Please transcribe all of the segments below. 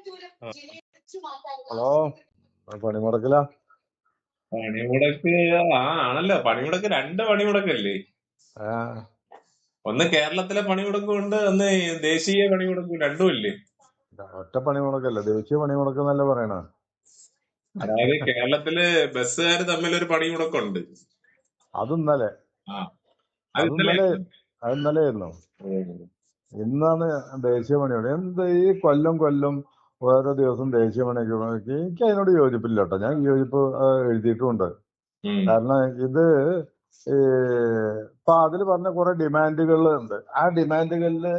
ആ. ഹലോ, പണിമുടക്കില? പണിമുടക്ക് ആണല്ലോ. പണിമുടക്ക് 2 പണിമുടക്കല്ലേ? ഒന്ന് കേരളത്തിലെ പണിമുടക്കുണ്ട്, ഒന്ന് ദേശീയ പണിമുടക്കും, രണ്ടും ഇല്ലേ? ഒറ്റ പണിമുടക്കല്ല, ദേശീയ പണിമുടക്ക് എന്നല്ല പറയണ. അതായത് കേരളത്തില് ബസ്സുകാർ തമ്മിലൊരു പണിമുടക്കുണ്ട്. അത് ഇന്നലെ ആയിരുന്നു. ഇന്നാണ് ദേശീയ പണിമുടക്ക്. എന്ത് ഈ കൊല്ലം ഓരോ ദിവസം ദേശീയ പണിമുടക്ക്? എനിക്ക് അതിനോട് യോജിപ്പില്ല കേട്ടോ. ഞാൻ യോജിപ്പ് എഴുതിയിട്ടുമുണ്ട്. കാരണം ഇത് ഇപ്പൊ അതിൽ പറഞ്ഞ കുറെ ഡിമാൻഡുകൾ ഉണ്ട്. ആ ഡിമാൻഡുകളില്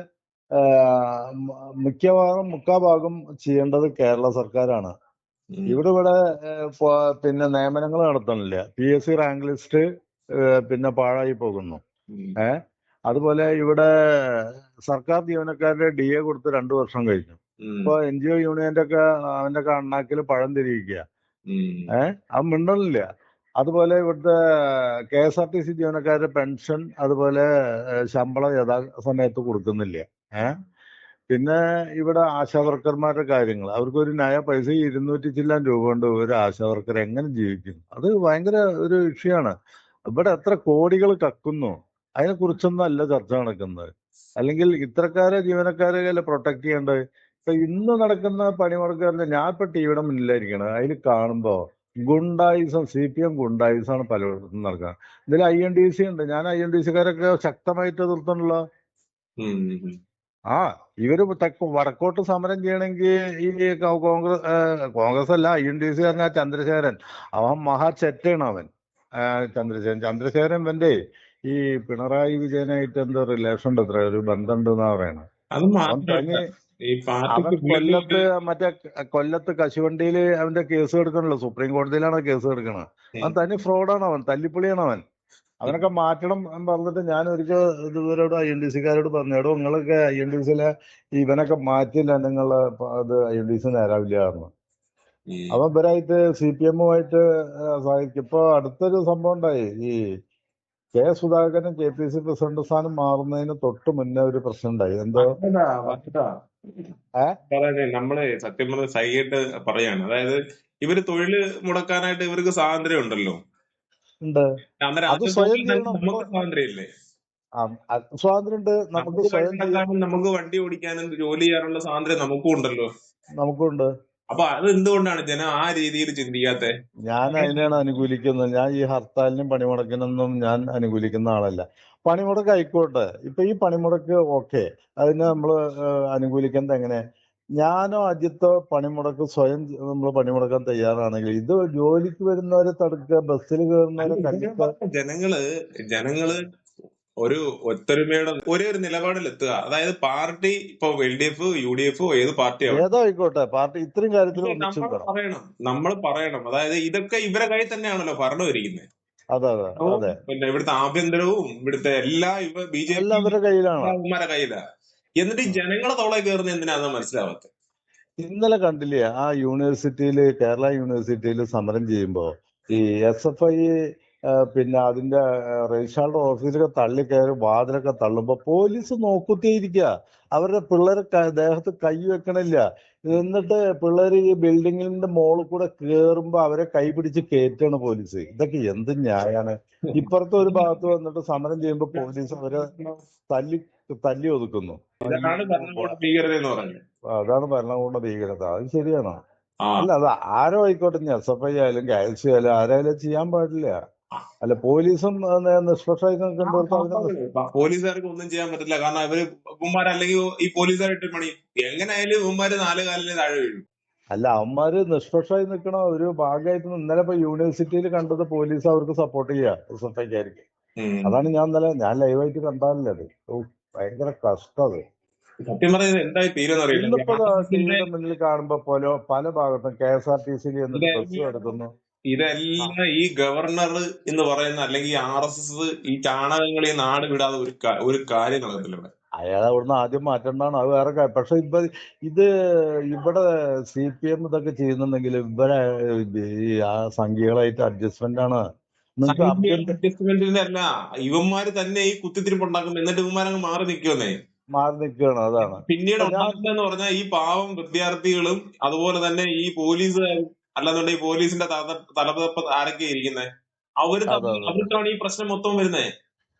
മുക്കാഭാഗം ചെയ്യേണ്ടത് കേരള സർക്കാരാണ്. ഇവിടെ പിന്നെ നിയമനങ്ങൾ നടത്തണില്ല. PSC റാങ്ക് ലിസ്റ്റ് പിന്നെ പാഴായി പോകുന്നു. അതുപോലെ ഇവിടെ സർക്കാർ ജീവനക്കാരുടെ DA കൊടുത്ത് 2 വർഷം കഴിഞ്ഞു. ഇപ്പൊ NGO യൂണിയന്റെ ഒക്കെ അവന്റെ അണ്ണാക്കിൽ പഴം തിരിയിക്കുക. അത് മിണ്ടണില്ല. അതുപോലെ ഇവിടുത്തെ KSRTC ജീവനക്കാരുടെ പെൻഷൻ, അതുപോലെ ശമ്പളം യഥാസമയത്ത് കൊടുക്കുന്നില്ല. പിന്നെ ഇവിടെ ആശാവർക്കർമാരുടെ കാര്യങ്ങൾ, അവർക്കൊരു പൈസ 200 ചില്ലാൻ രൂപ കൊണ്ട് ഒരു ആശാവർക്കർ എങ്ങനെ ജീവിക്കും? അത് ഭയങ്കര ഒരു വിഷയമാണ്. ഇവിടെ എത്ര കോടികൾ കക്കുന്നു, അതിനെ കുറിച്ചൊന്നും അല്ല ചർച്ച നടക്കുന്നത്. അല്ലെങ്കിൽ ഇത്തരക്കാരെ ജീവനക്കാരെ പ്രൊട്ടക്ട് ചെയ്യേണ്ടത്. ഇപ്പൊ ഇന്ന് നടക്കുന്ന പണിമുടക്കാരുടെ, ഞാൻ ഇപ്പൊ ടിവിയുടെ മുന്നിലായിരിക്കണം, അതിൽ കാണുമ്പോ ഗുണ്ടായിസം, CPM ഗുണ്ടായിസമാണ് പലയിടത്തും നടക്കുക. ഇതിൽ INTC ഉണ്ട്. ഞാൻ INTCക്കാരൊക്കെ ശക്തമായിട്ട് എതിർത്തുള്ള. ഇവര് വടക്കോട്ട് സമരം ചെയ്യണമെങ്കിൽ ഈ കോൺഗ്രസ് അല്ല, INTC പറഞ്ഞ ചന്ദ്രശേഖരൻ, അവൻ മഹാചെറ്റാണ് അവൻ. ചന്ദ്രശേഖരൻ ഇവന്റെ ഈ പിണറായി വിജയനായിട്ട് എന്തോ റിലേഷൻ ഉണ്ട്, ഒരു ബന്ധമുണ്ട് എന്നാ പറയണത്. അവൻ കൊല്ലത്ത് കശുവണ്ടിയില് അവന്റെ കേസ് എടുക്കണല്ലോ, സുപ്രീം കോടതിയിലാണ് കേസ് എടുക്കണത്. അവൻ തനി ഫ്രോഡാണ്, അവൻ തല്ലിപ്പൊളിയാണ് അവൻ. അവനൊക്കെ മാറ്റണം എന്ന് പറഞ്ഞിട്ട് ഞാൻ ഒരിക്കൽ ഇതുവരോട് INTCക്കാരോട് പറഞ്ഞോടോ, നിങ്ങളൊക്കെ INTCയിലെ ഇവനൊക്കെ മാറ്റില്ല, നിങ്ങള് അത് INTC നേരാവില്ല പറഞ്ഞു. അവൻ ഇവരായിട്ട് CPM-ഉമായിട്ട് സഹായിക്കും. ഇപ്പൊ അടുത്തൊരു സംഭവം ഉണ്ടായി. ഈ സുധാകരൻ KPC പ്രസിഡന്റ് സ്ഥാനം മാറുന്നതിന് തൊട്ട് മുന്നേ ഒരു പ്രശ്നം ഉണ്ടായി. എന്തോ നമ്മള് സത്യം പറഞ്ഞ സൈകിട്ട് പറയാണ്. അതായത് ഇവര് തൊഴില് മുടക്കാനായിട്ട് ഇവർക്ക് സ്വാതന്ത്ര്യം ഉണ്ടല്ലോ. അത് സ്വയം നമുക്ക് സ്വാതന്ത്ര്യമില്ലേ? സ്വാതന്ത്ര്യമുണ്ട്. നമുക്ക് സ്വയം നമുക്ക് വണ്ടി ഓടിക്കാനും ജോലി ചെയ്യാനുള്ള സ്വാതന്ത്ര്യം നമുക്കും ഉണ്ടല്ലോ. നമുക്കുണ്ട്. അപ്പൊ അത് എന്തുകൊണ്ടാണ് ജനം ആ രീതിയിൽ ചിന്തിക്കാത്ത? ഞാൻ അതിനെയാണ് അനുകൂലിക്കുന്നത്. ഞാൻ ഈ ഹർത്താലിനും പണിമുടക്കിനൊന്നും ഞാൻ അനുകൂലിക്കുന്ന ആളല്ല. പണിമുടക്ക് ആയിക്കോട്ടെ. ഇപ്പൊ ഈ പണിമുടക്ക് ഓക്കെ, അതിനെ നമ്മള് അനുകൂലിക്കുന്നത് എങ്ങനെ? ഞാനോ അജിത്തോ പണിമുടക്ക് സ്വയം നമ്മൾ പണിമുടക്കാൻ തയ്യാറാണെങ്കിൽ, ഇത് ജോലിക്ക് വരുന്നവരെ തടുക്കുക, ബസ്സിൽ കയറുന്നവരെ ജനങ്ങള് ഒരു ഒത്തൊരുമയുടെ ഒരു നിലപാടിലെത്തുക. അതായത് പാർട്ടി ഇപ്പൊ LDF, UDF ഏത് പാർട്ടിയാണ്, ഏതോ ആയിക്കോട്ടെ, പാർട്ടി ഇത്രയും കാര്യത്തിൽ നമ്മൾ പറയണം. അതായത് ഇതൊക്കെ ഇവരെ കയ്യിൽ തന്നെയാണല്ലോ ഭരണം ഇരിക്കുന്നത്. അതെ. പിന്നെ ഇവിടുത്തെ ആഭ്യന്തരവും ഇവിടുത്തെ എല്ലാ BJP കയ്യിലാണ്, കയ്യിലാ. എന്നിട്ട് ഈ ജനങ്ങളെ തോളെ കയറുന്ന എന്തിനാന്ന് മനസ്സിലാവാത്ത. ഇന്നലെ കണ്ടില്ലേ ആ യൂണിവേഴ്സിറ്റിയില്, കേരള യൂണിവേഴ്സിറ്റിയിൽ സമരം ചെയ്യുമ്പോ ഈ SFI പിന്നെ അതിന്റെ രജിസ്ട്രാറുടെ ഓഫീസിലൊക്കെ തള്ളിക്കയറി വാതിലൊക്കെ തള്ളുമ്പോ പോലീസ് നോക്കുത്തിയിരിക്കുക. അവരുടെ പിള്ളേരെ ദേഹത്ത് കൈ വെക്കണില്ല. എന്നിട്ട് പിള്ളേര് ഈ ബിൽഡിങ്ങിന്റെ മുകളിൽ കൂടെ കേറുമ്പോ അവരെ കൈ പിടിച്ച് കയറ്റാണ് പോലീസ്. ഇതൊക്കെ എന്ത് ന്യായാണ്? ഇപ്പുറത്തെ ഒരു ഭാഗത്ത് വന്നിട്ട് സമരം ചെയ്യുമ്പോ പോലീസ് അവരെ തല്ലി ഒതുക്കുന്നു. അതാണ് ഭരണകൂട ഭീകരത. അത് ശരിയാണോ? അല്ല, അത് ആരോ ആയിക്കോട്ടെ, SFI ആയാലും KSU ആയാലും ആരായാലും ചെയ്യാൻ പാടില്ല. അല്ല, പോലീസും നിഷ്പക്ഷമായി പോലീസുകാർക്ക് ഒന്നും ചെയ്യാൻ പറ്റില്ല. കാരണം അവര് ഉമ്മാരല്ലെങ്കിൽ ഈ പോലീസുകാരിട്ട് പണി എങ്ങനെയായാലും ഉമ്മാര് 4 കാലിന് താഴെ വീഴും. അല്ല, അവന്മാര് നിഷ്പക്ഷമായി നിൽക്കണം. ഒരു ഭാഗമായിട്ട് ഇന്നലെ ഇപ്പൊ യൂണിവേഴ്സിറ്റിയിൽ കണ്ടത് പോലീസ് അവർക്ക് സപ്പോർട്ട് ചെയ്യുക, SFIക്കാർക്ക്. അതാണ് ഞാൻ ലൈവായിട്ട് കണ്ടാലേ. അത് ഭയങ്കര കഷ്ടം. സത്യം പറയുന്നത് എന്തായി തീരുന്നറിയില്ല. ടിവിയുടെ മുന്നിൽ കാണുമ്പോ പല ഭാഗത്തും KSRTC ബസ് എടുക്കുന്നു. ഇതെല്ലാം ഈ ഗവർണർ എന്ന് പറയുന്ന അല്ലെങ്കിൽ RSS ഈ ചാണകങ്ങൾ ഈ നാട് വിടാതെ ഒരു കാര്യം നടക്കത്തില്ല. അയാൾ അവിടുന്ന് ആദ്യം മാറ്റേണ്ടതാണ്. അത് വേറെ കാര്യം. പക്ഷെ ഇത് ഇവിടെ CPM ഇതൊക്കെ ചെയ്യുന്നുണ്ടെങ്കിൽ ഇവരെ ഈ സംഖ്യകളായിട്ട് അഡ്ജസ്റ്റ്മെന്റ് ആണ്. അഡ്ജസ്റ്റ്മെന്റിന്റെ അല്ല, ഇവന്മാര് തന്നെ ഈ കുത്തിത്തിരിപ്പ് ഉണ്ടാക്കും. എന്നിട്ട് ഇവന്മാരങ്ങ് മാറി നിൽക്കുമെന്നേ. മാറി നിൽക്കുകയാണ്. അതാണ് പിന്നീട് ഞാൻ ഉണ്ടാകുന്നതെന്ന് പറഞ്ഞാൽ ഈ പാവം വിദ്യാർത്ഥികളും അതുപോലെ തന്നെ ഈ പോലീസുകാരും അല്ലാന്നുണ്ടെങ്കിൽ പോലീസിന്റെ തലപ്പത്ത് ആരൊക്കെ ഇരിക്കുന്നത് അതെ അതെ അതെ അവർക്കാണ് ഈ പ്രശ്നം മൊത്തം വരുന്നത്.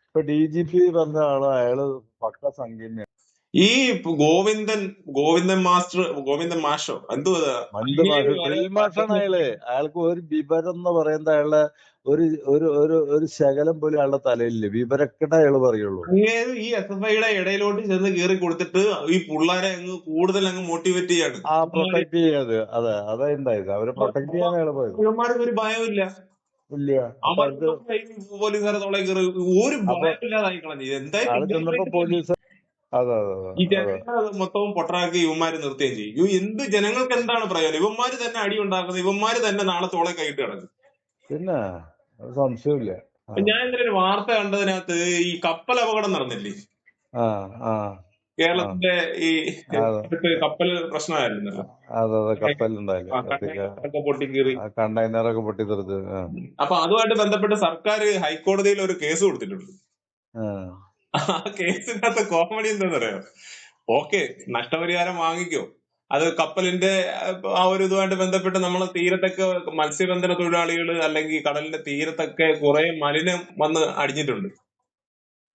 ഇപ്പൊ DGP പറഞ്ഞ ആള് അയാള് പക്ക സംഖ്യന്നെയാണ്. ഈ ഗോവിന്ദൻ മാഷോ എന്തോ ഡ്രിൽ മാഷാണ് അയാള്. അയാൾക്ക് ഒരു വിവരം എന്ന് പറയുന്നത് അയാളുടെ ഒരു ഒരു ഒരു ഒരു ശകലം പോലും അയാളുടെ തലയിലില്ല. വിവരക്കെട്ട അയാള് പറയുള്ളൂ. അങ്ങേര് ഈ SFIയുടെ ഇടയിലോട്ട് ചെന്ന് കയറി കൊടുത്തിട്ട് ഈ പിള്ളേരെ കൂടുതൽ അങ്ങ് മോട്ടിവേറ്റ് ചെയ്യാണ്. പ്രൊട്ടക്ട് ചെയ്യാത്. അതെ അതാ ഉണ്ടായത്. അവരെ പ്രൊട്ടക്ട് ചെയ്യാൻ അയാള് പോയത്. ഇവന്മാർക്ക് ഒരു ഭയമില്ല. ഇല്ല. അപ്പൊ അത് പോലീസുകാരെ തൊളെ കയറി ഒരു ഭയമില്ലാതായി കളഞ്ഞു. ആള് ചെന്നപ്പോ പോലീസ് അതെ അതെ ഈ അതെ അതെ ജനങ്ങളെ മൊത്തവും പൊട്ടറാക്കി ഇവന്മാര് നിർത്തുകയും ചെയ്യും. എന്ത് ജനങ്ങൾക്ക് എന്താണ് പ്രയോജനം? ഇവന്മാര് തന്നെ അടി ഉണ്ടാക്കുന്നത്, ഇവന്മാര് തന്നെ നാളെ തോളെ കൈയിട്ട് കിടക്കും. പിന്നെ അത് സംശയമില്ല. ഞാൻ ഇന്നലെ ഒരു വാർത്ത കണ്ടതിനകത്ത് ഈ കപ്പൽ അപകടം നടന്നില്ലേ ആ ആ കേരളത്തിന്റെ ഈ അതെ കപ്പൽ പ്രശ്നമായിരുന്നല്ലോ. അതെ അതെ കപ്പലുണ്ടായില്ലേ കണ്ടെയ്നറൊക്കെ പൊട്ടിക്കേറി. കണ്ടെയ്നറൊക്കെ പൊട്ടിത്തെറിച്ച്. അപ്പൊ അതുമായിട്ട് ബന്ധപ്പെട്ട് സർക്കാർ ഹൈക്കോടതിയിൽ ഒരു കേസ് കൊടുത്തിട്ടുണ്ട്. ആ കേസിനകത്ത് കോമഡി എന്താന്ന് പറയാം, ഓക്കെ നഷ്ടപരിഹാരം വാങ്ങിക്കോ, അത് കപ്പലിന്റെ ആ ഒരു ഇതുമായിട്ട് ബന്ധപ്പെട്ട് നമ്മളെ തീരത്തൊക്കെ മത്സ്യബന്ധന തൊഴിലാളികൾ അല്ലെങ്കിൽ കടലിന്റെ തീരത്തൊക്കെ കുറെ മലിനം വന്ന് അടിഞ്ഞിട്ടുണ്ട്.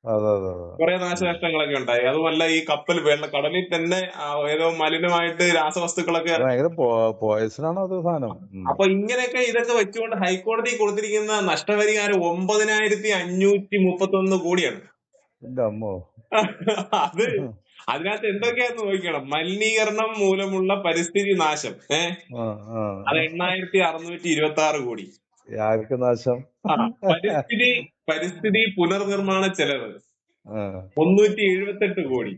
അതെ അതെ അതെ കുറെ നാശനഷ്ടങ്ങളൊക്കെ ഉണ്ടായി. അതുമല്ല ഈ കപ്പൽ കടലിൽ തന്നെ ഏതോ മലിനമായിട്ട് രാസവസ്തുക്കളൊക്കെ ഭയങ്കര പോയസനാണ് അത് സാധനം. അപ്പൊ ഇങ്ങനെയൊക്കെ ഇതൊക്കെ വെച്ചുകൊണ്ട് ഹൈക്കോടതി കൊടുത്തിരിക്കുന്ന നഷ്ടപരിഹാരം 9531 കോടിയാണ്. എന്റെ അമ്മോ. അത് അതിനകത്ത് എന്തൊക്കെയാന്ന് നോക്കണം. മലിനീകരണം മൂലമുള്ള പരിസ്ഥിതി നാശം അത് 8626 കോടി. ആർക്ക് നാശം? പരിസ്ഥിതി പുനർനിർമ്മാണ ചെലവ് 378 കോടി.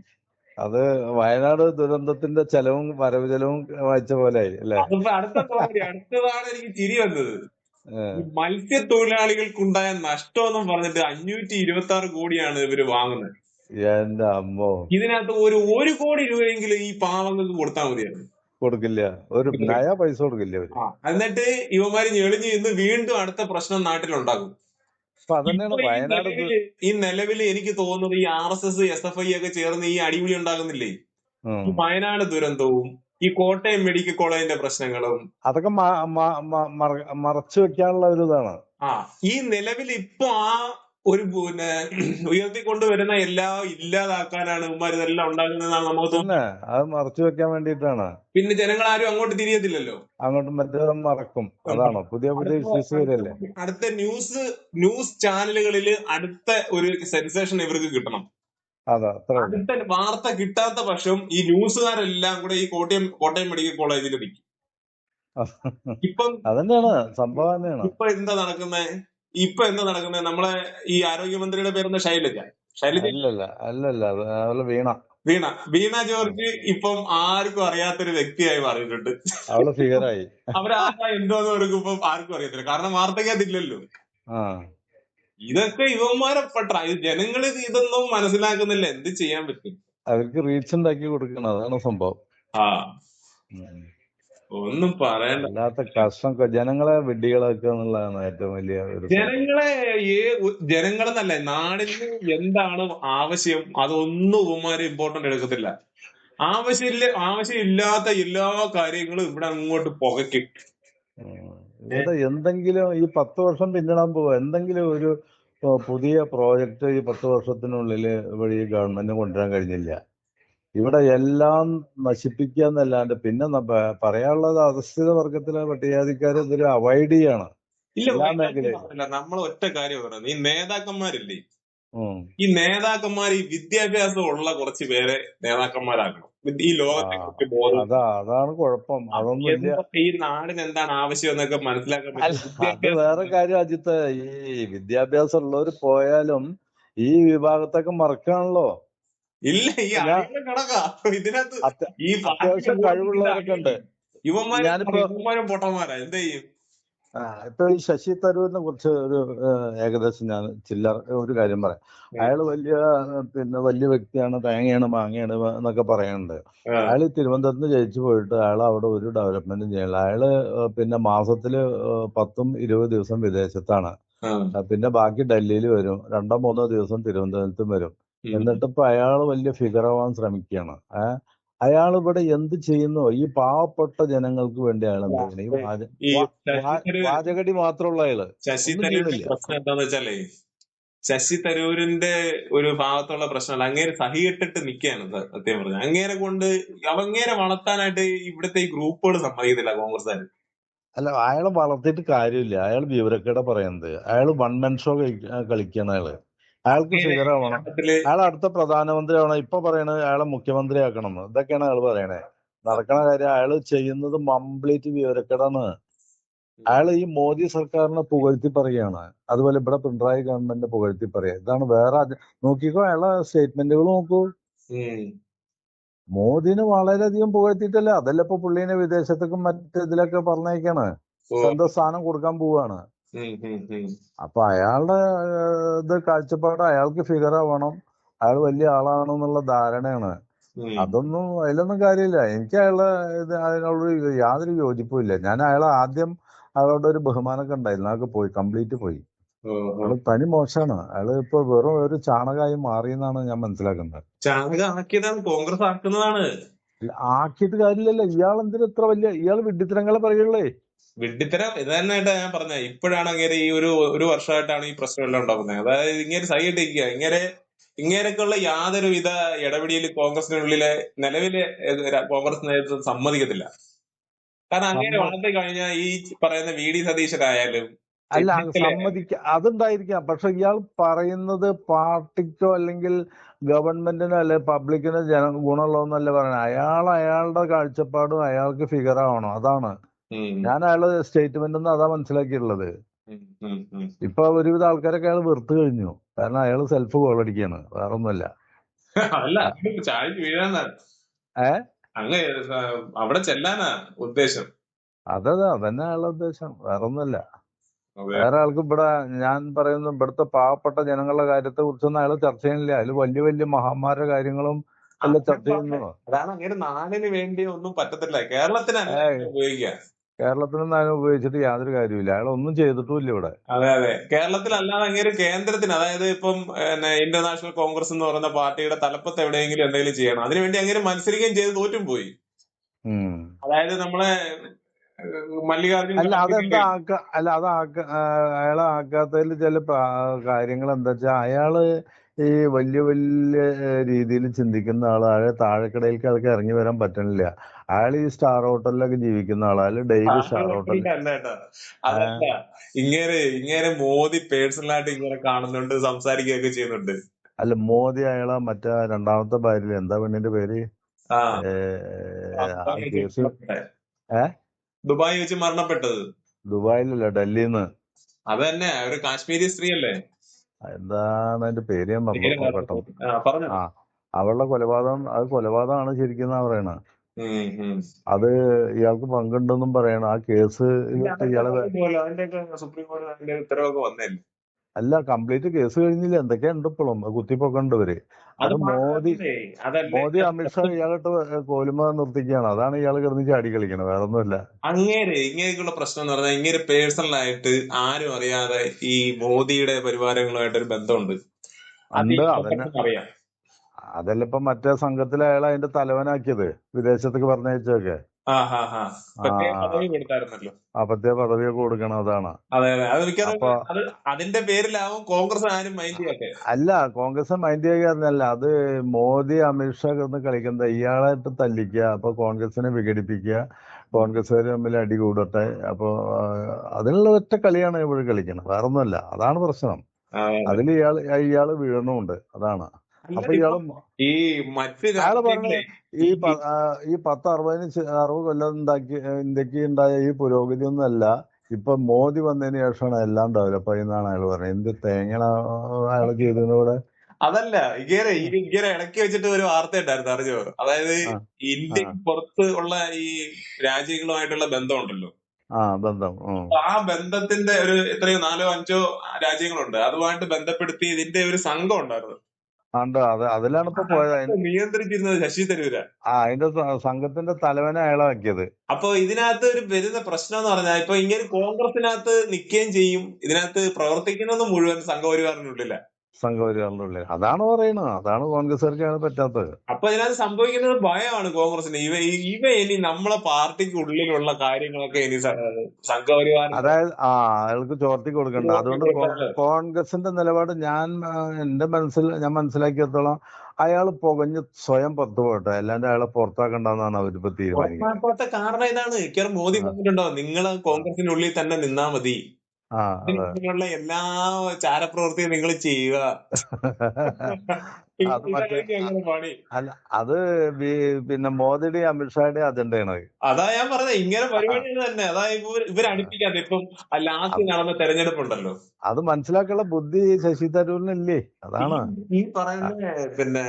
അത് വയനാട് ദുരന്തത്തിന്റെ ചെലവും വരവ് ചെലവും വായിച്ച പോലെ ആയി അല്ലെ? അടുത്തതാണ് എനിക്ക് ചിരി വന്നത്. മത്സ്യത്തൊഴിലാളികൾക്കുണ്ടായ നഷ്ടമെന്നും പറഞ്ഞിട്ട് 526 കോടിയാണ് ഇവര് വാങ്ങുന്നത്. എന്റെ അമ്മോ. ഇതിനകത്ത് ഒരു കോടി രൂപയെങ്കിലും ഈ പാവങ്ങൾക്ക് കൊടുത്താൽ മതിയായിരുന്നു. കൊടുക്കില്ല, ഒരു നയ പൈസ കൊടുക്കില്ല അവര്. എന്നിട്ട് ഇവന്മാര് ഞെളിഞ്ഞ് ഇന്ന് വീണ്ടും അടുത്ത പ്രശ്നം നാട്ടിലുണ്ടാകും. വയനാട് ഈ നിലവിൽ എനിക്ക് തോന്നുന്നത് ഈ RSS SFI ഒക്കെ ചേർന്ന് ഈ അടിപിടി ഉണ്ടാകുന്നില്ലേ, ഈ വയനാട് ദുരന്തവും ഈ കോട്ടയം മെഡിക്കൽ കോളേജിന്റെ പ്രശ്നങ്ങളും അതൊക്കെ മറച്ചു വെക്കാനുള്ള ഒരു ഇതാണ്. ഈ നിലവിൽ ഇപ്പൊ ആ ഒരു ഉയർത്തിക്കൊണ്ടുവരുന്ന എല്ലാം ഇല്ലാതാക്കാനാണ് ഇവന്മാർ ഇതെല്ലാം ഉണ്ടാകുന്നതെന്നാണ് നമുക്ക് തോന്നുന്നത്. അത് മറച്ചു വെക്കാൻ വേണ്ടിയിട്ടാണ്. പിന്നെ ജനങ്ങൾ ആരും അങ്ങോട്ട് തിരിയത്തില്ലല്ലോ, അങ്ങോട്ടും മറ്റേ മറക്കും. അതാണോ പുതിയ ഇഷ്യൂസ് വരല്ലേ. അടുത്ത ന്യൂസ് ചാനലുകളിൽ അടുത്ത ഒരു സെൻസേഷൻ ഇവർക്ക് കിട്ടണം. അടുത്ത വാർത്ത കിട്ടാത്ത പക്ഷം ഈ ന്യൂസുകാരെല്ലാം കൂടെ ഈ കോട്ടയം മെഡിക്കൽ കോളേജിൽ നിൽക്കും. ഇപ്പം അതന്നെയാണ് സംഭവം. ഇപ്പൊ എന്താ നടക്കുന്നത്? നമ്മളെ ഈ ആരോഗ്യമന്ത്രിയുടെ പേരെന്താ? ശൈലജ. അല്ലല്ല വീണ ജോർജ് ഇപ്പം ആർക്കും അറിയാത്തൊരു വ്യക്തിയായി മാറിയിട്ടുണ്ട്. അവള് ഫിഗറായി. അവരാരാ എന്തോന്ന് അവർക്ക് ഇപ്പം ആർക്കും അറിയത്തില്ല, കാരണം വാർത്തക്കകത്തില്ലല്ലോ. ഇതൊക്കെ ഇവന്മാരെ ജനങ്ങൾ ഇതൊന്നും മനസ്സിലാക്കുന്നില്ല. എന്ത് ചെയ്യാൻ പറ്റും? അവർക്ക് റീച്ച് ഉണ്ടാക്കി കൊടുക്കണം, അതാണ് സംഭവം. ഒന്നും പറയണ്ട. അല്ലാത്ത കഷ്ടം ജനങ്ങളെ വിഡ്ഢികളാക്കുക എന്നുള്ളതാണ് ഏറ്റവും വലിയ ഒരു. ജനങ്ങളെന്നല്ല, നാടിന് എന്താണ് ആവശ്യം അതൊന്നും ഇവന്മാര് ഇമ്പോർട്ടന്റ് എടുക്കത്തില്ല. ആവശ്യമില്ലാത്ത എല്ലാ കാര്യങ്ങളും ഇവിടെ അങ്ങോട്ട് പുകയ്ക്കും. ഇവിടെ എന്തെങ്കിലും ഈ 10 വർഷം പിന്നിടാൻ പോവുക, എന്തെങ്കിലും ഒരു പുതിയ പ്രോജക്റ്റ് ഈ 10 വർഷത്തിനുള്ളിൽ ഇവിടെ ഈ ഗവൺമെന്റിന് കൊണ്ടുവരാൻ കഴിഞ്ഞില്ല. ഇവിടെ എല്ലാം നശിപ്പിക്കുക എന്നല്ലാണ്ട് പിന്നെ പറയാനുള്ളത് അധസ്ഥിത വർഗത്തിലെ പട്ടികജാതിക്കാരെ ഇതൊരു അവോയ്ഡ് ചെയ്യാണ്. നമ്മൾ ഒറ്റ കാര്യം പറയുന്നത്, ഈ നേതാക്കന്മാരില്ലേ, ഈ നേതാക്കന്മാർ ഈ വിദ്യാഭ്യാസം ഉള്ള കുറച്ച് പേരെ നേതാക്കന്മാരാക്കണം. ഈ ലോകത്തെ കുറിച്ച് ബോധം. അതാണ് കുഴപ്പം. അതൊന്നും ഈ നാടിന് എന്താണ് ആവശ്യം എന്നൊക്കെ മനസ്സിലാക്കാൻ പറ്റും. അത് വേറെ കാര്യം അജിത്ത്. ഈ വിദ്യാഭ്യാസം ഉള്ളവർ പോയാലും ഈ വിഭാഗത്തൊക്കെ മറക്കാണല്ലോ. ഇല്ല, ഈ കണക്കാ ഇതിനകത്ത്. ഈ അത്യാവശ്യം കഴിവുള്ളവരൊക്കെ ഉണ്ട്. ഇവന്മാരും പൊട്ടന്മാരാ. എന്ത് ചെയ്യും? ഇപ്പൊ ഈ ശശി തരൂരിനെ കുറിച്ച് ഒരു ഏകദേശം ഞാൻ ഒരു കാര്യം പറയാം. അയാള് വലിയ വ്യക്തിയാണ്, തേങ്ങയാണ് മാങ്ങയാണ് എന്നൊക്കെ പറയുന്നുണ്ട്. അയാൾ തിരുവനന്തപുരത്ത് ജയിച്ചു പോയിട്ട് അയാൾ അവിടെ ഒരു ഡെവലപ്മെന്റും ചെയ്യണില്ല. അയാള് മാസത്തില് 10-20 ദിവസം വിദേശത്താണ്. പിന്നെ ബാക്കി ഡൽഹിയിൽ വരും, 2-3 ദിവസം തിരുവനന്തപുരത്തും വരും. ഉം. എന്നിട്ടിപ്പോ അയാള് വലിയ ഫിഗർ ആവാൻ ശ്രമിക്കുകയാണ്. അയാൾ ഇവിടെ എന്ത് ചെയ്യുന്നു? ഈ പാവപ്പെട്ട ജനങ്ങൾക്ക് വേണ്ടി അയാൾ എന്ത് ചെയ്യണം? ഈ ശശി തരൂർ വാചകടി മാത്രമുള്ള അയാള് ശശി ഒന്നും തരൂരിന്റെ ചെയ്യണില്ല. പ്രശ്നം എന്താന്ന് വെച്ചാലേ, ശശി തരൂരിന്റെ ഒരു ഭാഗത്തുള്ള പ്രശ്നമല്ല, അങ്ങേര് സഹികെട്ടിട്ട് നിൽക്കുകയാണ് സത്യം പറഞ്ഞത്. അങ്ങേരെ കൊണ്ട് അങ്ങേരെ വളർത്താനായിട്ട് ഇവിടുത്തെ ഈ ഗ്രൂപ്പുകൾ സമ്മതിക്കത്തില്ല കോൺഗ്രസ്സുകാർ. അല്ല, അയാളെ വളർത്തിയിട്ട് കാര്യമില്ല. അയാൾ വിവരക്കേടാ പറയുന്നത്. അയാൾ വൺ മാൻ ഷോ കളിക്കുകയാണ്. അയാൾക്ക് ഫിഗർ ആവണം. കേരളത്തില് അയാൾ അടുത്ത പ്രധാനമന്ത്രി ആവണം. ഇപ്പൊ പറയണത് അയാളെ മുഖ്യമന്ത്രി ആക്കണം എന്ന്. ഇതൊക്കെയാണ് അയാൾ പറയണേ. നടക്കണ കാര്യം അയാൾ ചെയ്യുന്നത് കംപ്ലീറ്റ് വിവരക്കേടാണ്. അയാൾ ഈ മോദി സർക്കാരിനെ പുകഴ്ത്തി പറയുകയാണ്. അതുപോലെ ഇവിടെ പിണറായി ഗവൺമെന്റിനെ പുകഴ്ത്തി പറയാ. ഇതാണ് വേറെ നോക്കിക്കോ, അയാളെ സ്റ്റേറ്റ്മെന്റുകൾ നോക്കൂ. മോദിനെ വളരെയധികം പുകഴ്ത്തിയിട്ടല്ലേ. അതല്ല ഇപ്പൊ പുള്ളീനെ വിദേശത്തേക്കും മറ്റേതിലൊക്കെ പറഞ്ഞേക്കാണ്. സ്വന്തം സ്ഥാനം കൊടുക്കാൻ പോവാണ്. അപ്പൊ അയാളുടെ ഇത് കാഴ്ചപ്പാട് അയാൾക്ക് ഫിഗർ ആവണം, അയാൾ വലിയ ആളാണെന്നുള്ള ധാരണയാണ്. അതിലൊന്നും കാര്യമില്ല. എനിക്ക് അതിനോട് യാതൊരു യോജിപ്പുമില്ല. ഞാൻ അയാളോട് ഒരു ബഹുമാനമൊക്കെ ഉണ്ടായിരുന്നു. അതൊക്കെ പോയി, കംപ്ലീറ്റ് പോയി. അയാള് തനി മോശമാണ്. അയാള് ഇപ്പൊ വെറും ഒരു ചാണകമായി മാറിയെന്നാണ് ഞാൻ മനസ്സിലാക്കുന്നത്. ചാണകമാക്കിയതാണ്, കോൺഗ്രസ് ആക്കുന്നതാണ്. ആക്കിയിട്ട് കാര്യമില്ലല്ലോ. ഇയാൾ വിഡ്ഢിത്തരങ്ങളെ പറയുള്ളേ. വിഡ്ഢിത്തരം ഇത് തന്നെയായിട്ടാ ഞാൻ പറഞ്ഞത്. ഇപ്പോഴാണ് അങ്ങേരെ ഈ ഒരു വർഷമായിട്ടാണ് ഈ പ്രശ്നമെല്ലാം ഉണ്ടാക്കുന്നത്. അതായത് ഇങ്ങനെ സഹിയിട്ടിരിക്കുക. ഇങ്ങേരൊക്കെയുള്ള യാതൊരുവിധ ഇടപെടലും കോൺഗ്രസിനുള്ളിലെ നിലവിലെ കോൺഗ്രസ് നേതൃത്വം സമ്മതിക്കത്തില്ല. കാരണം അങ്ങേരെ വളർത്തി കഴിഞ്ഞാൽ ഈ പറയുന്ന VD സതീശനായാലും അല്ല, അതുണ്ടായിരിക്കാം. പക്ഷെ ഇയാൾ പറയുന്നത് പാർട്ടിക്കോ അല്ലെങ്കിൽ ഗവൺമെന്റിനോ അല്ലെ പബ്ലിക്കിനോ ഗുണമുള്ളതെന്നല്ല പറയുന്നത്. അയാളുടെ കാഴ്ചപ്പാടും അയാൾക്ക് ഫിഗർ ആവണം. അതാണ് ഞാൻ അയാള് സ്റ്റേറ്റ്മെന്റ് അതാ മനസ്സിലാക്കിയിട്ടുള്ളത്. ഇപ്പൊ ഒരുവിധ ആൾക്കാരൊക്കെ അയാൾ വെറുത്ത് കഴിഞ്ഞു. കാരണം അയാൾ സെൽഫ് ഗോളടിക്കാണ്, വേറെ ഒന്നുമല്ല. അങ്ങ് അവിടെ ചെല്ലാനാ ഉദ്ദേശം. അതന്നെ അയാളുടെ ഉദ്ദേശം, വേറെ ഒന്നുമല്ല. വേറെ ആൾക്ക് ഞാൻ പറയുന്നു, ഇവിടുത്തെ പാവപ്പെട്ട ജനങ്ങളുടെ കാര്യത്തെ കുറിച്ചൊന്നും അയാൾ ചർച്ച ചെയ്യുന്നില്ല. അതിൽ വലിയ വലിയ മഹാന്മാരുടെ കാര്യങ്ങളും എല്ലാം ചർച്ച ചെയ്യുന്നു. അതാണ് അങ്ങനെ നാടിന് വേണ്ടി ഒന്നും പറ്റത്തില്ല. കേരളത്തിനൊന്നും അതിനെ ഉപയോഗിച്ചിട്ട് യാതൊരു കാര്യമില്ല. അയാൾ ഒന്നും ചെയ്തിട്ടുമില്ല ഇവിടെ. അതെ. കേരളത്തിലല്ലാതെ അങ്ങനെ കേന്ദ്രത്തിന്, അതായത് ഇപ്പം ഇന്റർനാഷണൽ കോൺഗ്രസ് എന്ന് പറയുന്ന പാർട്ടിയുടെ തലപ്പത്ത് എവിടെയെങ്കിലും എന്തെങ്കിലും ചെയ്യണം. അതിനുവേണ്ടി അങ്ങനെ മത്സരിക്കുകയും ചെയ്ത് തോറ്റും പോയി. അതായത് നമ്മളെ മല്ലികാർജുൻ അയാളെ ആക്കാത്തതിൽ ചില കാര്യങ്ങൾ എന്താ വെച്ചാൽ, അയാള് ഈ വലിയ വലിയ രീതിയിൽ ചിന്തിക്കുന്ന ആള്. അയാളെ താഴെക്കടയിലേക്ക് അതൊക്കെ ഇറങ്ങി വരാൻ പറ്റണില്ല. അയാൾ ഈ സ്റ്റാർ ഹോട്ടലിലൊക്കെ ജീവിക്കുന്ന ആള്. ഡെയിലി സ്റ്റാർ ഹോട്ടലിൽ ഇങ്ങനെ മോദി പേഴ്സണലായിട്ട് ഇങ്ങനെ കാണുന്നുണ്ട്, സംസാരിക്കുകയൊക്കെ ചെയ്യുന്നുണ്ട്. അല്ല, മോദി അയാളെ മറ്റേ രണ്ടാമത്തെ ഭാര്യ, എന്താ പെണ്ണിന്റെ പേര്? ദുബായ് വെച്ച് മരണപ്പെട്ടത്. ദുബായിലല്ല, ഡൽഹിന്ന്. അത് തന്നെ, ഒരു കാശ്മീരി സ്ത്രീ അല്ലേ? എന്താണ് അതിന്റെ പേര്? ഞാൻ പെട്ടെന്ന്. അവളുടെ കൊലപാതകമാണ് ശരിക്കും പറയണ. അത് ഇയാൾക്ക് പങ്കുണ്ടെന്നും പറയണം. ആ കേസ് സുപ്രീം കോടതി ഉത്തരവൊക്കെ വന്നല്ലേ? അല്ല, കംപ്ലീറ്റ് കേസ് കഴിഞ്ഞില്ല. എന്തൊക്കെയുണ്ട് ഇപ്പോഴും കുത്തിപ്പൊക്കണ്ട് ഇവര്. അത് മോദി അമിത്ഷാ ഇയാളിട്ട് കോലുമ നിർത്തിക്കുകയാണ്. അതാണ് ഇയാൾ കിടന്ന് ചാടി കളിക്കണത്, വേറെ ഒന്നുമല്ല. ഇങ്ങനെയൊക്കെയുള്ള പ്രശ്നം എന്ന് പറഞ്ഞാൽ, ഇങ്ങനെ പേഴ്സണലായിട്ട് ആരും അറിയാതെ ഈ മോദിയുടെ പരിവാരങ്ങളുമായിട്ടൊരു ബന്ധമുണ്ട്. അറിയാം. അതല്ല ഇപ്പൊ മറ്റേ സംഘത്തിലെ അയാൾ അതിന്റെ തലവനാക്കിയത്, വിദേശത്തേക്ക് പറഞ്ഞയച്ചൊക്കെ. പ്രത്യേക പദവിയൊക്കെ കൊടുക്കണം. അതാണ്. അതിന്റെ പേരിലാവും കോൺഗ്രസ് ആരും മൈൻഡ് ചെയ്യാതെ. അല്ല, കോൺഗ്രസ് മൈൻഡ് ചെയ്യാറില്ല. അത് മോദി അമിത്ഷാ കിടന്ന് കളിക്കുന്നത്. ഇയാളായിട്ട് തല്ലിക്കുക, അപ്പൊ കോൺഗ്രസിനെ വിഘടിപ്പിക്കുക, കോൺഗ്രസ്സുകാർ തമ്മിൽ അടി കൂടട്ടെ. അപ്പൊ അതിനുള്ള ഒറ്റ കളിയാണ് ഇവിടെ കളിക്കുന്നത്, വേറെ ഒന്നുമല്ല. അതാണ് പ്രശ്നം. അതിൽ ഇയാള് വീഴണമുണ്ട്. അതാണ്. അപ്പൊ അയാള് പറഞ്ഞ ഈ 60 കൊല്ലം ഇന്ത്യക്ക് ഉണ്ടായ ഈ പുരോഗതി ഒന്നും അല്ല, ഇപ്പൊ മോദി വന്നതിന് ശേഷമാണ് എല്ലാം ഡെവലപ്പ് ആയെന്നാണ് അയാൾ പറഞ്ഞത്. എന്ത് തേങ്ങ അയാൾ ചെയ്തതിനൂടെ. അതല്ല, ഇങ്ങനെ ഇടയ്ക്ക് വെച്ചിട്ട് ഒരു വാർത്ത ഉണ്ടായിരുന്നു, അറിഞ്ഞോ? അതായത് ഇന്ത്യക്ക് പുറത്ത് ഉള്ള ഈ രാജ്യങ്ങളുമായിട്ടുള്ള ബന്ധമുണ്ടല്ലോ, ബന്ധം. ആ ബന്ധത്തിന്റെ ഒരു എത്രയോ 4-5 രാജ്യങ്ങളുണ്ട്. അതുമായിട്ട് ബന്ധപ്പെടുത്തി ഇതിന്റെ ഒരു സംഘം ഉണ്ടായിരുന്നു. അതിലാണ് ഇപ്പൊ പോയത്. നിയന്ത്രിച്ചിരുന്നത് ശശി തരൂരാ. അതിന്റെ സംഘത്തിന്റെ തലവനെ അയാളാക്കിയത്. അപ്പൊ ഇതിനകത്ത് ഒരു വരുന്ന പ്രശ്നം എന്ന് പറഞ്ഞാൽ, ഇപ്പൊ ഇങ്ങനെ കോൺഗ്രസിനകത്ത് നിൽക്കുകയും ചെയ്യും, ഇതിനകത്ത് പ്രവർത്തിക്കുന്നത് മുഴുവൻ സംഘപരിവാറിനുള്ളില. സംഘപരിവാറിന്റെ ഉള്ളിൽ. അതാണ് പറയുന്നത്. അതാണ് കോൺഗ്രസ്സുകാർക്കാണ് പറ്റാത്തത്. അപ്പൊ ഇതിനകത്ത് സംഭവിക്കുന്നത് ഭയമാണ് കോൺഗ്രസിന്. ഇവ ഇനി നമ്മളെ പാർട്ടിക്ക് ഉള്ളിലുള്ള കാര്യങ്ങളൊക്കെ ഇനി സംഘപരിവാരം അതായത് അയാൾക്ക് ചോർത്തി കൊടുക്കണ്ട. അതുകൊണ്ട് കോൺഗ്രസിന്റെ നിലപാട് ഞാൻ മനസ്സിലാക്കിയത്തോളം അയാൾ പുകഞ്ഞ് സ്വയം പുറത്തു പോകട്ടെ, അല്ലാണ്ട് അയാളെ പുറത്താക്കണ്ടെന്നാണ് അവരിപ്പോ തീരുമാനിക്കുന്നത്. പുറത്താക്കാത്ത കാരണം ഇതാണ്. മിക്കവാറും മോദി പറഞ്ഞിട്ടുണ്ടോ, നിങ്ങള് കോൺഗ്രസിനുള്ളിൽ തന്നെ നിന്നാ മതി, ഇതിനുള്ള എല്ലാ ചാരപ്രവൃത്തിയും നിങ്ങൾ ചെയ്യുക. അത് മറ്റേ അങ്ങനെ പണി. അല്ല, അത് പിന്നെ മോദിയുടെ അമിത്ഷായുടെ അജണ്ടയാണ്. അതാ ഞാൻ പറഞ്ഞത്, ഇങ്ങനെ പരിപാടികൾ തന്നെ. അതാ ഇവരടുപ്പിക്കാതെ. ഇപ്പം ലാസ്റ്റ് നടന്ന തെരഞ്ഞെടുപ്പുണ്ടല്ലോ, അത് മനസ്സിലാക്കാനുള്ള ബുദ്ധി ശശി തരൂരിനില്ലേ? അതാണ് ഈ പറയുന്ന പിന്നെ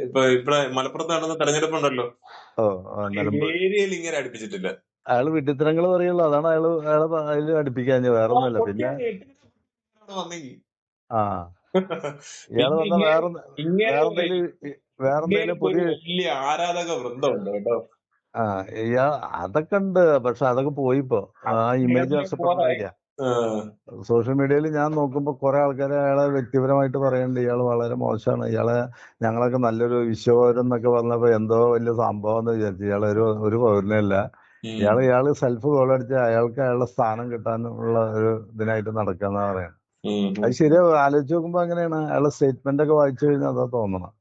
ഇപ്പൊ മലപ്പുറത്ത് നടന്ന തെരഞ്ഞെടുപ്പുണ്ടല്ലോ, ഏരിയയിൽ ഇങ്ങനെ അടുപ്പിച്ചിട്ടില്ല. അയാള് വിഡ്ഢിത്തരങ്ങൾ പറയുള്ളൂ. അതാണ് അയാള് അതിൽ അടുപ്പിക്കാഞ്ഞ്, വേറെ ഒന്നുമല്ല. പിന്നെ ഇയാള് വന്ന വേറെന്തെങ്കിലും പുതിയ വലിയ ആരാധക വൃന്ദമുണ്ട് കേട്ടോ. അതൊക്കെ ഉണ്ട്. പക്ഷെ അതൊക്കെ പോയിപ്പോ. ഇമേജ് നഷ്ടപ്പെട്ടില്ല. സോഷ്യൽ മീഡിയയിൽ ഞാൻ നോക്കുമ്പോ കുറെ ആൾക്കാരെ അയാളെ വ്യക്തിപരമായിട്ട് പറയുന്നുണ്ട്, ഇയാള് വളരെ മോശമാണ്, ഇയാളെ ഞങ്ങളൊക്കെ നല്ലൊരു വിശ്വപൗരൻ എന്നൊക്കെ പറഞ്ഞപ്പോ എന്തോ വലിയ സംഭവം എന്ന് വിചാരിച്ചു. ഇയാള് ഒരു പൗരനല്ല. ഇയാള് സെൽഫ് ഗോളടിച്ച് അയാൾക്ക് അയാളുടെ സ്ഥാനം കിട്ടാനുള്ള ഒരു ഇതിനായിട്ട് നടക്കാന്നാ പറയാം. അത് ശരിയാ. ആലോചിച്ച് നോക്കുമ്പോ അങ്ങനെയാണ്. അയാളുടെ സ്റ്റേറ്റ്മെന്റ് ഒക്കെ വായിച്ചു കഴിഞ്ഞാൽ അതാ തോന്നണം.